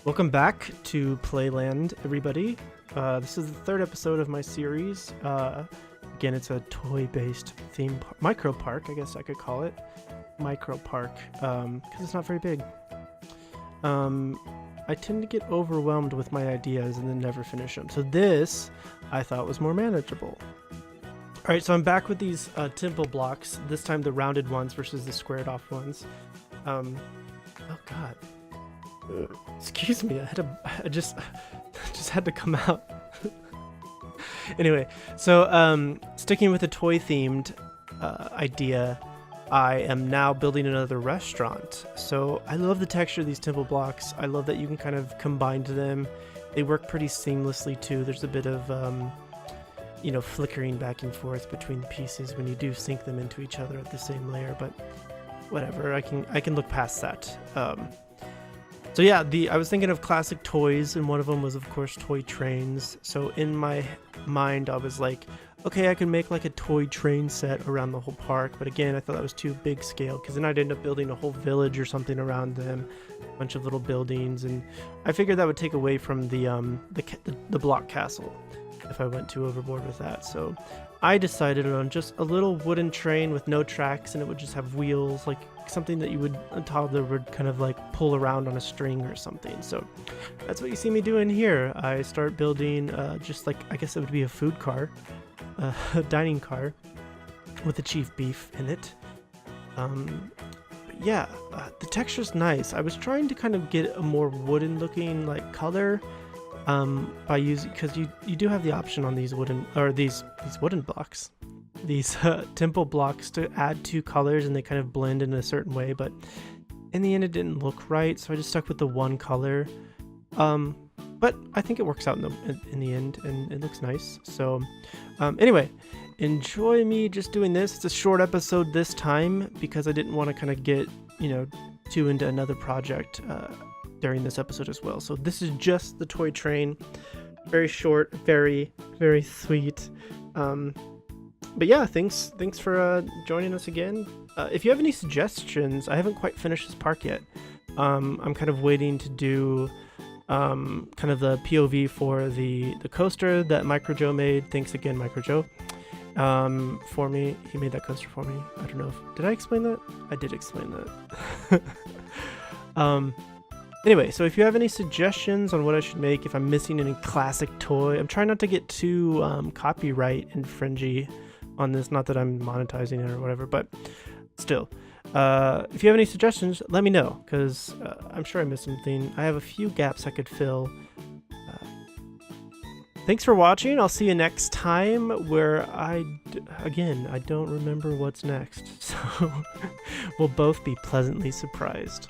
Welcome back to Playland, everybody. This is the third episode of my series. Again, it's a toy-based theme micro park, I guess I could call it. Micro park, because it's not very big. I tend to get overwhelmed with my ideas and then never finish them. So this, I thought, was more manageable. All right, so I'm back with these temple blocks, this time the rounded ones versus the squared off ones. Oh God. Excuse me, I just had to come out. Anyway, so sticking with the toy themed idea, I am now building another restaurant. So I love the texture of these temple blocks. I love that you can kind of combine them. They work pretty seamlessly too. There's a bit of flickering back and forth between the pieces when you do sync them into each other at the same layer, but whatever, I can look past that. So yeah, I was thinking of classic toys, and one of them was, of course, toy trains. So in my mind, I was like, okay, I can make like a toy train set around the whole park. But again, I thought that was too big scale, because then I'd end up building a whole village or something around them, a bunch of little buildings, and I figured that would take away from the block castle if I went too overboard with that. So I decided on just a little wooden train with no tracks, and it would just have wheels, like something that a toddler would kind of like pull around on a string or something. So that's what you see me doing here. I start building just like, I guess it would be a food car, a dining car with a chief beef in it. But yeah, the texture's nice. I was trying to kind of get a more wooden looking like color by using, because you do have the option on these wooden blocks, these temple blocks, to add two colors, and they kind of blend in a certain way, but in the end it didn't look right, so I just stuck with the one color. But I think it works out in the end, and it looks nice. So anyway, enjoy me just doing this. It's a short episode this time because I didn't want to kind of get too into another project during this episode as well. So this is just the toy train, very short, very, very sweet. But yeah, thanks for joining us again. If you have any suggestions, I haven't quite finished this park yet. I'm kind of waiting to do kind of the POV for the coaster that Micro Joe made. Thanks again, Micro Joe, for me. He made that coaster for me. I don't know did I explain that? I did explain that. Anyway, so if you have any suggestions on what I should make, if I'm missing any classic toy, I'm trying not to get too copyright infringy on this. Not that I'm monetizing it or whatever, but still. If you have any suggestions, let me know, because I'm sure I missed something. I have a few gaps I could fill. Thanks for watching. I'll see you next time, where I don't remember what's next. So we'll both be pleasantly surprised.